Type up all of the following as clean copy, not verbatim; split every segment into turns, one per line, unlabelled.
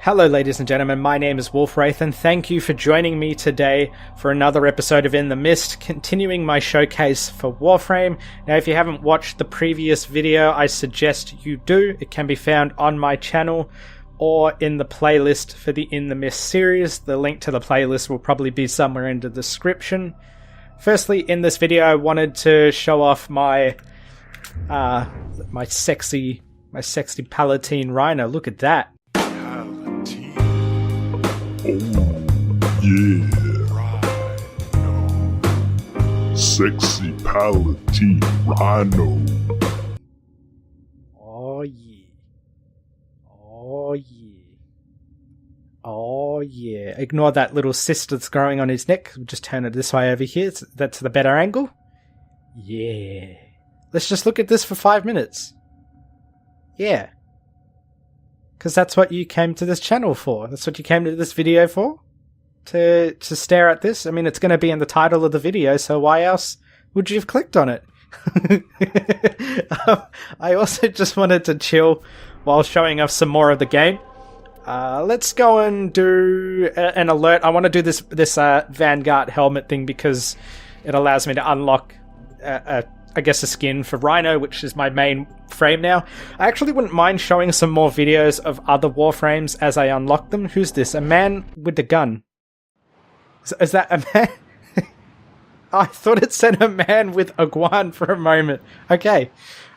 Hello ladies and gentlemen, my name is Wraith and thank you for joining me today for another episode of In the Mist, continuing my showcase for Warframe. Now if you haven't watched the previous video, I suggest you do. It can be found on my channel or in the playlist for the In the Mist series. The link to the playlist will probably be somewhere in the description. Firstly, in this video I wanted to show off my my sexy Palatine Rhino. Look at that.
Oh, yeah. Sexy Palatine Rhino.
Oh, yeah. Oh, yeah. Oh, yeah. Ignore that little cyst that's growing on his neck. We'll just turn it this way over here. That's the better angle. Yeah. Let's just look at this for 5 minutes. Yeah. Because that's what you came to this channel for. That's what you came to this video for? To stare at this? I mean, it's going to be in the title of the video, so why else would you have clicked on it? I also just wanted to chill while showing off some more of the game. Let's go and do an alert. I want to do this Vanguard helmet thing because it allows me to unlock I guess a skin for Rhino, which is my main frame now. I actually wouldn't mind showing some more videos of other Warframes as I unlock them. Who's this? A man with a gun. Is that a man? I thought it said a man with a guan for a moment. Okay.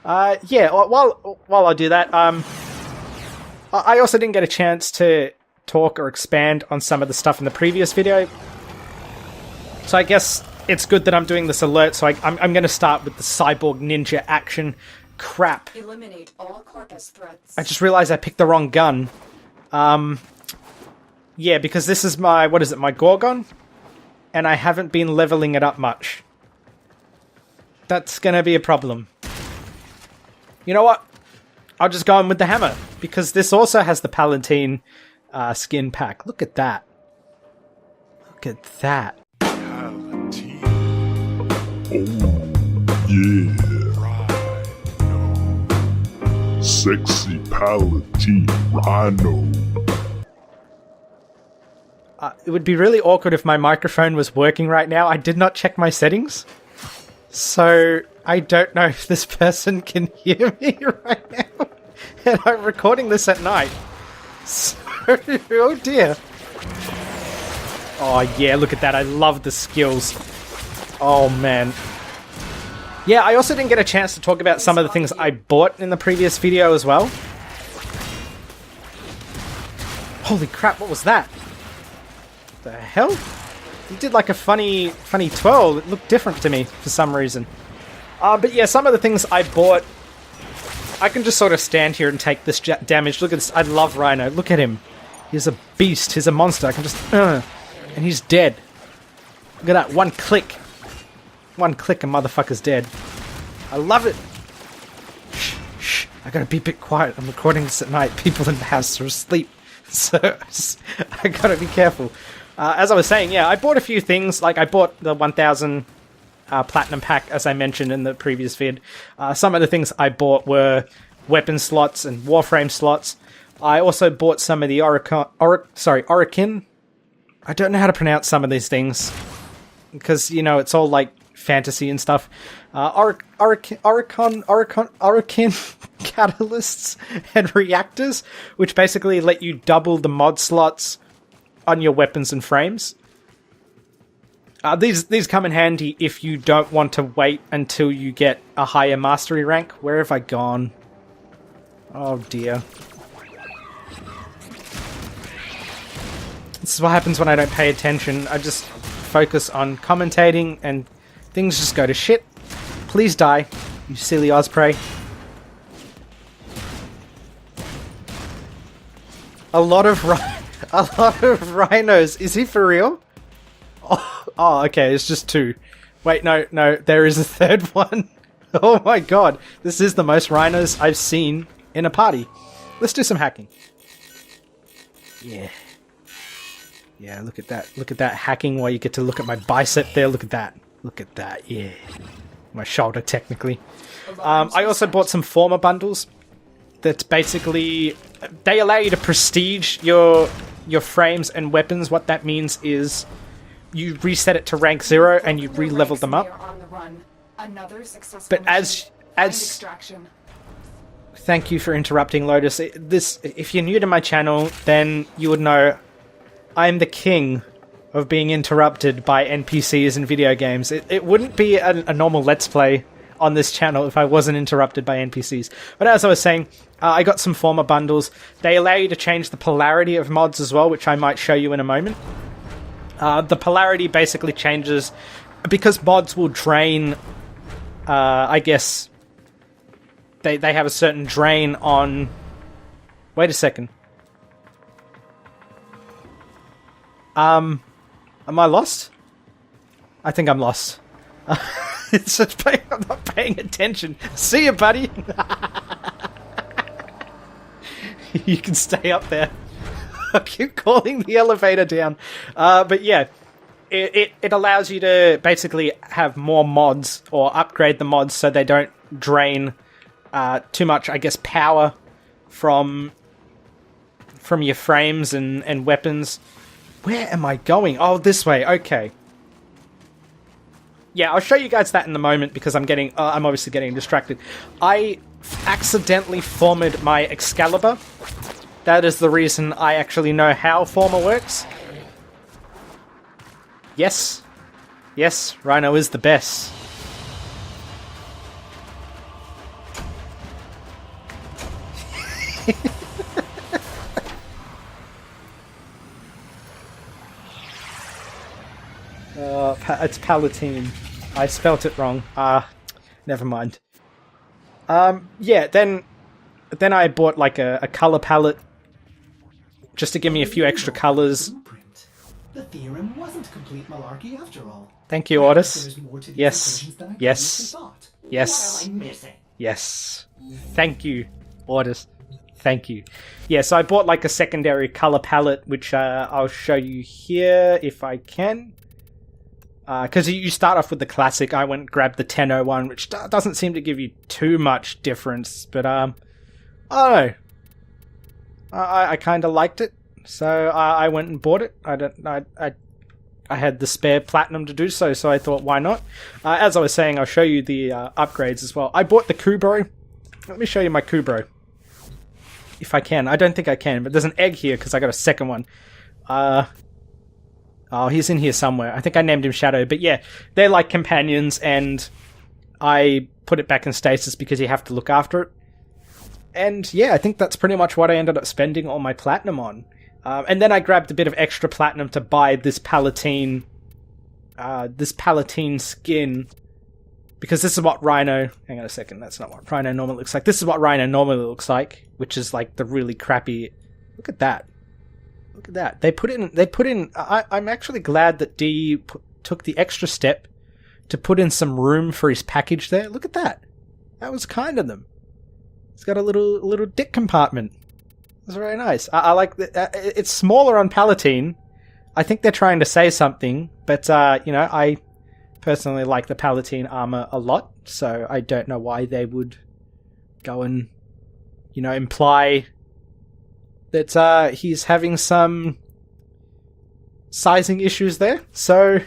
Yeah, while I do that, I also didn't get a chance to talk or expand on some of the stuff in the previous video. So I guess it's good that I'm doing this alert, so I'm going to start with the Cyborg Ninja action. Crap.
Eliminate all corpus threats.
I just realized I picked the wrong gun. Yeah, because this is my, my Gorgon? And I haven't been leveling it up much. That's going to be a problem. You know what? I'll just go in with the hammer, because this also has the Palatine skin pack. Look at that. Look at that.
Oh, yeah. Sexy Palatine Rhino.
It would be really awkward if my microphone was working right now. I did not check my settings. So, I don't know if this person can hear me right now. And I'm recording this at night. So, oh dear. Oh yeah, look at that. I love the skills. Oh man. Yeah, I also didn't get a chance to talk about some of the things I bought in the previous video as well. Holy crap, what was that? The hell? He did like a funny twirl. It looked different to me for some reason. But yeah, some of the things I bought, I can just sort of stand here and take this damage. Look at this. I love Rhino. Look at him. He's a beast. He's a monster. I can just... and he's dead. Look at that. One click. One click and motherfucker's dead. I love it. Shh, shh. I gotta be a bit quiet. I'm recording this at night. People in the house are asleep. So, I gotta be careful. As I was saying, yeah, I bought a few things. Like, I bought the 1000 Platinum Pack, as I mentioned in the previous vid. Some of the things I bought were weapon slots and Warframe slots. I also bought some of the Orokin. I don't know how to pronounce some of these things. Because, you know, it's all, like, fantasy and stuff. Orokin catalysts and reactors, which basically let you double the mod slots on your weapons and frames. These come in handy if you don't want to wait until you get a higher mastery rank. Where have I gone? Oh dear. This is what happens when I don't pay attention. I just focus on commentating and things just go to shit. Please die, you silly osprey. A lot of rhinos. Is he for real? Oh, okay, it's just 2. Wait, no, there is a 3rd one. Oh my god, this is the most rhinos I've seen in a party. Let's do some hacking. Yeah. Yeah, look at that. Look at that hacking while you get to look at my bicep there. Look at that. Look at that, yeah. My shoulder, technically. I also bought some former bundles. That's basically they allow you to prestige your frames and weapons. What that means is you reset it to rank 0 and you re-level them up. But as thank you for interrupting, Lotus. If you're new to my channel, then you would know I'm the king of being interrupted by NPCs in video games. It wouldn't be a normal Let's Play on this channel if I wasn't interrupted by NPCs. But as I was saying, I got some former bundles. They allow you to change the polarity of mods as well, which I might show you in a moment. The polarity basically changes because mods will drain, I guess, they have a certain drain on... Wait a second. Am I lost? I think I'm lost. It's just I'm not paying attention. See you, buddy. You can stay up there. I keep calling the elevator down. But yeah, it allows you to basically have more mods or upgrade the mods so they don't drain too much, I guess, power from your frames and weapons. Where am I going? Oh, this way. Okay. Yeah, I'll show you guys that in a moment because I'm obviously getting distracted. I accidentally formed my Excalibur. That is the reason I actually know how Former works. Yes. Yes, Rhino is the best. It's Palatine. I spelt it wrong. Never mind. Yeah, then I bought like a color palette just to give me a few extra colors.
The theorem wasn't complete malarkey after all.
Thank you, Otis.
There's more to these
Yes.
equations than I
Yes.
previously thought.
Yes.
What am I missing?
Yes. Thank you, Otis. Thank you. Yeah, so I bought like a secondary color palette, which I'll show you here if I can. Because you start off with the classic. I went and grabbed the Tenno one, which doesn't seem to give you too much difference, but I don't know. I kind of liked it, so I went and bought it. I had the spare platinum to do so, so I thought, why not? As I was saying, I'll show you the upgrades as well. I bought the Kubro. Let me show you my Kubro. If I can. I don't think I can, but there's an egg here because I got a second one. Oh, he's in here somewhere. I think I named him Shadow. But yeah, they're like companions, and I put it back in stasis because you have to look after it. And yeah, I think that's pretty much what I ended up spending all my platinum on. And then I grabbed a bit of extra platinum to buy this Palatine skin. Because this is what Rhino... Hang on a second, that's not what Rhino normally looks like. This is what Rhino normally looks like, which is like the really crappy... Look at that. Look at that. They put in... I'm actually glad that D took the extra step to put in some room for his package there. Look at that. That was kind of them. It's got a little dick compartment. It's very nice. I like that. It's smaller on Palatine. I think they're trying to say something, but you know, I personally like the Palatine armor a lot, so I don't know why they would go and, you know, imply that he's having some sizing issues there. So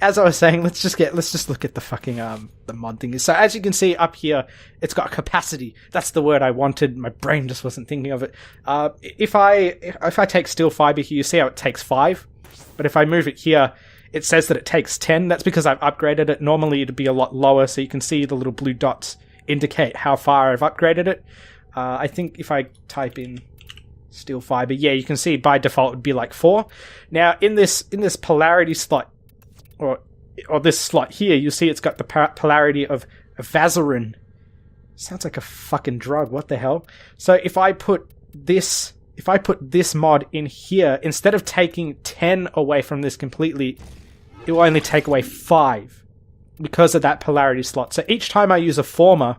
as I was saying, let's just look at the fucking the mod thing. So as you can see up here, it's got capacity. That's the word I wanted. My brain just wasn't thinking of it. If I take steel fiber here, you see how it takes 5, but if I move it here, it says that it takes 10. That's because I've upgraded it. Normally it'd be a lot lower, so you can see the little blue dots indicate how far I've upgraded it. I think if I type in steel fiber, yeah, you can see by default it would be like 4. Now in this polarity slot, or this slot here, you see it's got the polarity of Vazarin. Sounds like a fucking drug. What the hell? So if I put this mod in here, instead of taking 10 away from this completely, it will only take away 5 because of that polarity slot. So each time I use a former,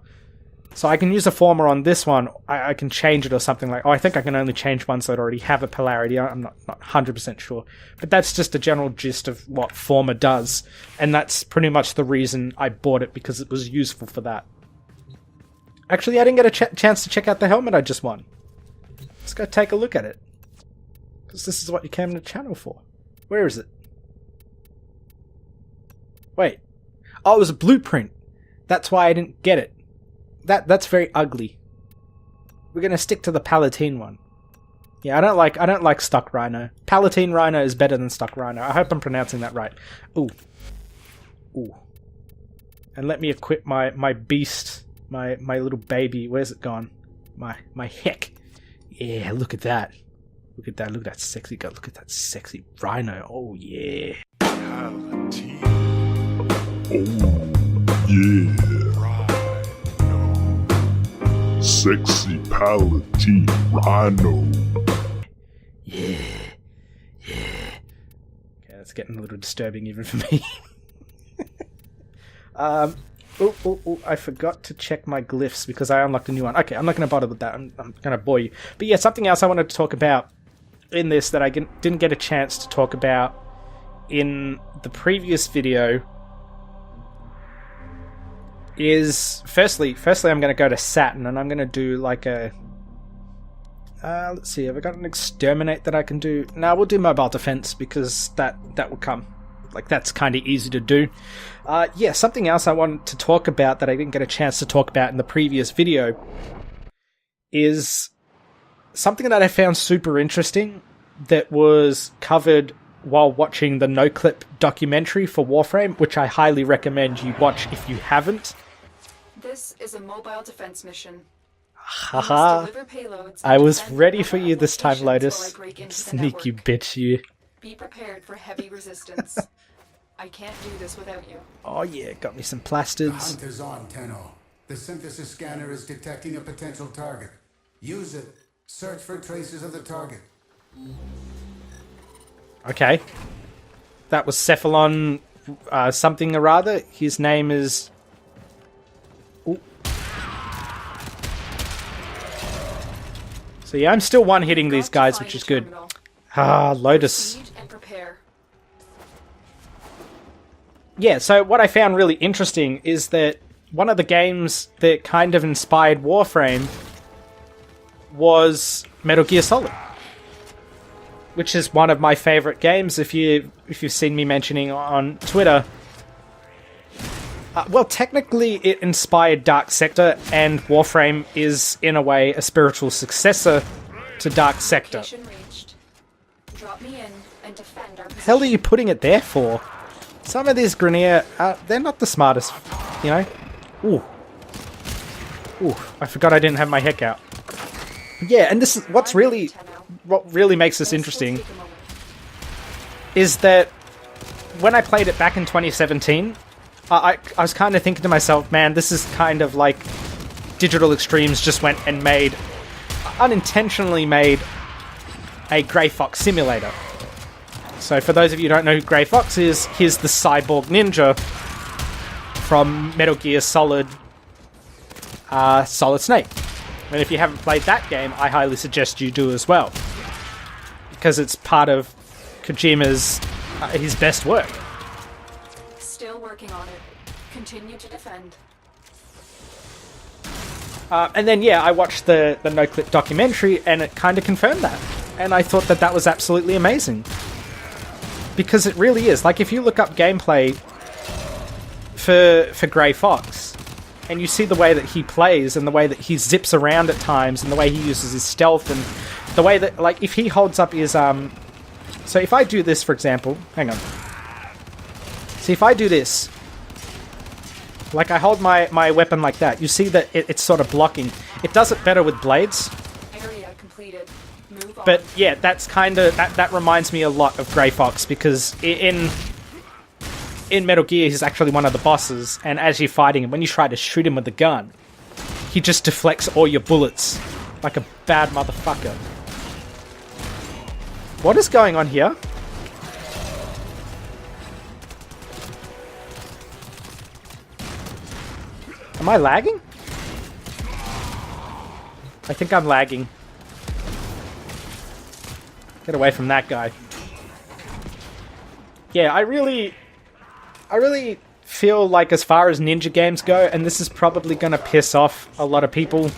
so I can use a former on this one, I can change it or something like... Oh, I think I can only change ones that already have a polarity. I'm not 100% sure. But that's just a general gist of what former does. And that's pretty much the reason I bought it, because it was useful for that. Actually, I didn't get a chance to check out the helmet I just won. Let's go take a look at it. Because this is what you came to the channel for. Where is it? Wait. Oh, it was a blueprint. That's why I didn't get it. That's very ugly. We're gonna stick to the Palatine one. Yeah, I don't like stock Rhino. Palatine Rhino is better than stock Rhino. I hope I'm pronouncing that right. Ooh. Ooh. And let me equip my beast, my little baby. Where's it gone? My heck. Yeah, look at that. Look at that. Look at that sexy guy. Look at that sexy Rhino. Oh yeah.
Palatine. Oh yeah. Sexy Palatine Rhino.
Yeah. Yeah. Okay, that's getting a little disturbing even for me. I forgot to check my glyphs because I unlocked a new one. Okay, I'm not going to bother with that. I'm going to bore you. But yeah, something else I wanted to talk about in this that I didn't get a chance to talk about in the previous video is firstly I'm going to go to Saturn and I'm going to do like a let's see, have I got an exterminate that I can do? No, we'll do mobile defense because that will come. Like, that's kind of easy to do. Yeah, something else I wanted to talk about that I didn't get a chance to talk about in the previous video is something that I found super interesting that was covered while watching the no-clip documentary for Warframe, which I highly recommend you watch if you haven't.
This is a mobile defense mission.
Haha. I was ready for you this time, Lotus. Sneak, you bitch, you.
Be prepared for heavy resistance. I can't do this without you.
Oh yeah, got me some plasters.
The hunt is on, Tenno. The synthesis scanner is detecting a potential target. Use it. Search for traces of the target.
Okay. That was Cephalon something or other. His name is... Ooh. So yeah, I'm still one-hitting these guys, which is good. Ah, Lotus. Yeah, so what I found really interesting is that one of the games that kind of inspired Warframe was Metal Gear Solid, which is one of my favorite games. If you've seen me mentioning on Twitter, well, technically it inspired Dark Sector, and Warframe is in a way a spiritual successor to Dark Sector.
Drop me in and defend our
The hell are you putting it there for? Some of these Grineer, they're not the smartest, you know? Ooh. Ooh, I forgot I didn't have my heck out. Yeah, and this is what really makes this interesting is that when I played it back in 2017, I was kind of thinking to myself, man, this is kind of like Digital Extremes just went and unintentionally made a Grey Fox simulator. So for those of you who don't know who Grey Fox is, here's the cyborg ninja from Metal Gear Solid Solid Snake. And if you haven't played that game, I highly suggest you do as well, because it's part of Kojima's his best work.
Still working on it. Continue to defend.
And then, yeah, I watched the no-clip documentary, and it kind of confirmed that. And I thought that was absolutely amazing. Because it really is. Like, if you look up gameplay for Grey Fox, and you see the way that he plays, and the way that he zips around at times, and the way he uses his stealth, and the way that, like, if he holds up his, So if I do this, for example... Hang on. See, if I do this... Like, I hold my weapon like that. You see that it's sort of blocking. It does it better with blades.
Area completed. Move on.
But, yeah, that's kind of... That reminds me a lot of Grey Fox, because in Metal Gear, he's actually one of the bosses, and as you're fighting him, when you try to shoot him with the gun, he just deflects all your bullets like a bad motherfucker. What is going on here? Am I lagging? I think I'm lagging. Get away from that guy. Yeah, I really feel like as far as ninja games go, and this is probably going to piss off a lot of people,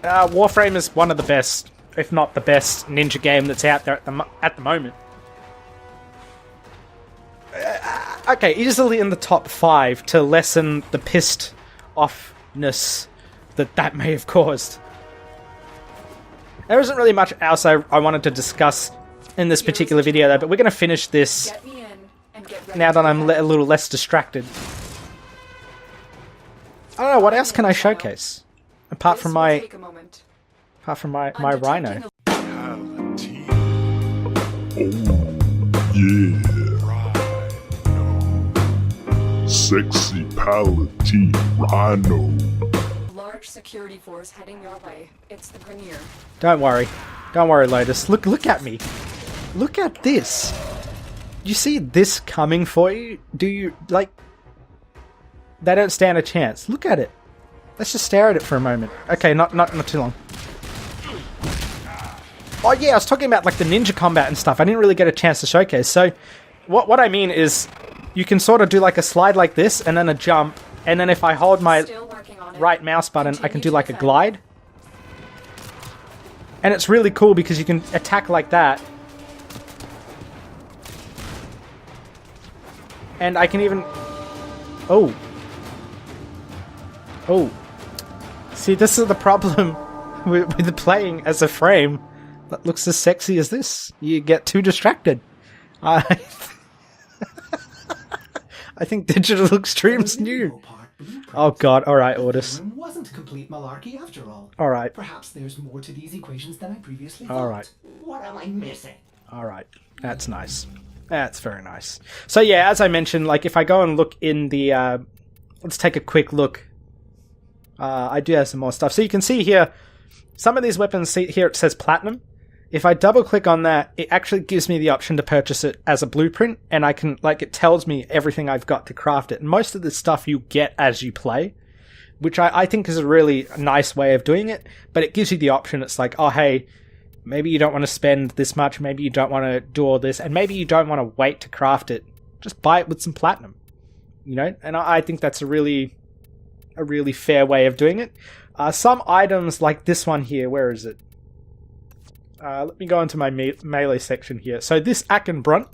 Warframe is one of the best, if not the best, ninja game that's out there at the moment. Okay, easily in the top 5 to lessen the pissed offness that may have caused. There isn't really much else I wanted to discuss in this particular video though, but we're going to finish this
Get me in and get ready
now that
to
I'm a little less distracted. I don't know, what else can I showcase? Apart
This
from
will
my
take a moment.
my
I'm
Rhino.
detecting
Palatine. Oh, yeah. Rhino. Sexy Palatine Rhino.
a large security force heading your way. It's the Grineer.
Don't worry, Lotus. Look at me. Look at this. You see this coming for you? Do you like? They don't stand a chance. Look at it. Let's just stare at it for a moment. Okay, not too long. Oh yeah, I was talking about like the ninja combat and stuff. I didn't really get a chance to showcase. So, what I mean is, you can sort of do like a slide like this, and then a jump, and then if I hold my
Still working on it.
right mouse button, I can do
Continue
like
to
a
defend.
glide. And it's really cool because you can attack like that. And I can even... Oh. Oh. See, this is the problem with playing as a frame that looks as sexy as this. You get too distracted. I think Digital Extremes knew. Oh god, alright, Otis.
Theorem wasn't complete malarkey after all.
Alright,
Perhaps there's more to these equations than I previously thought.
alright.
What am I missing?
Alright, that's nice. That's very nice. So yeah, as I mentioned, like if I go and look in the... let's take a quick look. I do have some more stuff. So you can see here, some of these weapons, see here it says platinum. If I double click on that, it actually gives me the option to purchase it as a blueprint, and I can, like, it tells me everything I've got to craft it. And most of this stuff you get as you play, which I think is a really nice way of doing it, but it gives you the option. It's like, oh hey, maybe you don't want to spend this much, maybe you don't want to do all this, and maybe you don't want to wait to craft it. Just buy it with some platinum, you know? And I think that's a really fair way of doing it. Some items like this one here, where is it? Let me go into my melee section here. So this Aken Brunt,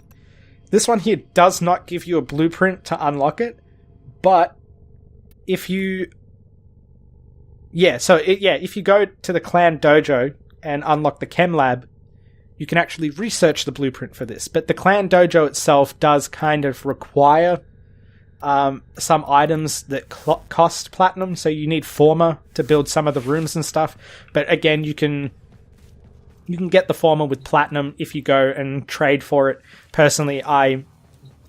this one here does not give you a blueprint to unlock it, but if you... if you go to the clan dojo and unlock the chem lab, you can actually research the blueprint for this. But the clan dojo itself does kind of require some items that cost platinum, so you need former to build some of the rooms and stuff. But again, you can get the former with platinum if you go and trade for it. Personally, I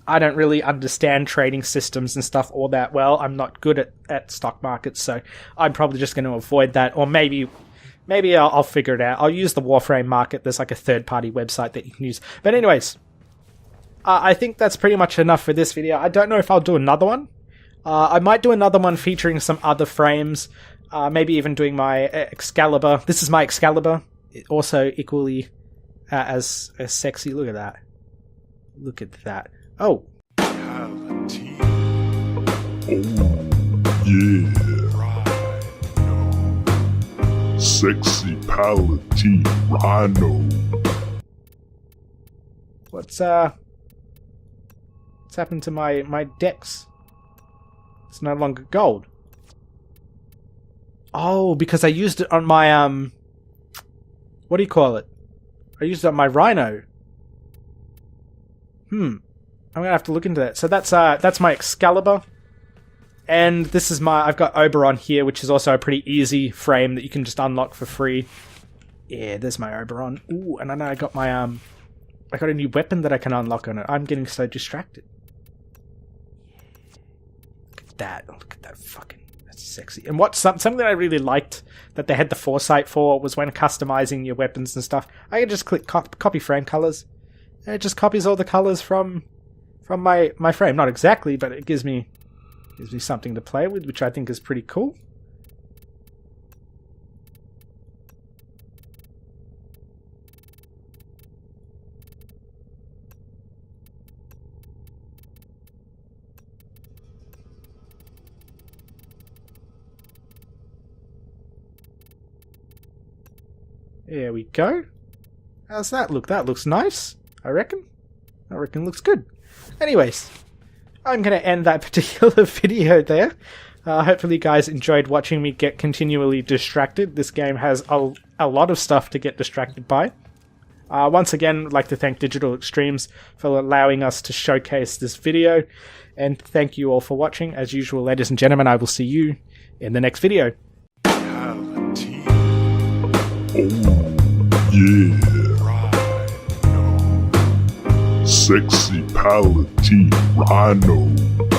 don't really understand trading systems and stuff all that well. I'm not good at stock markets, so I'm probably just going to avoid that. Or maybe I'll figure it out. I'll use the Warframe market. There's like a third-party website that you can use. But anyways, I think that's pretty much enough for this video. I don't know if I'll do another one. I might do another one featuring some other frames. Maybe even doing my Excalibur. This is my Excalibur. Also equally as sexy. Look at that. Look at that. Oh.
Palatine. Oh, yeah. Rhino. Sexy Palatine Rhino.
What's happened to my dex? It's no longer gold. Oh, because I used it on my what do you call it? I used it on my Rhino. I'm gonna have to look into that. So that's my Excalibur. And this is I've got Oberon here, which is also a pretty easy frame that you can just unlock for free. Yeah, there's my Oberon. Ooh, and then I got my I got a new weapon that I can unlock on it. I'm getting so distracted. Look at that. Look at that fucking... That's sexy. And something that I really liked that they had the foresight for was when customizing your weapons and stuff. I can just click copy frame colors. And it just copies all the colors from my frame. Not exactly, but it gives me something to play with, which I think is pretty cool. There we go. How's that look? That looks nice, I reckon. I reckon it looks good. Anyways, I'm going to end that particular video there. Hopefully you guys enjoyed watching me get continually distracted. This game has a lot of stuff to get distracted by. Once again, I'd like to thank Digital Extremes for allowing us to showcase this video. And thank you all for watching. As usual, ladies and gentlemen, I will see you in the next video.
Palatine. Oh, yeah. Rhino. Sexy Palatine Rhino.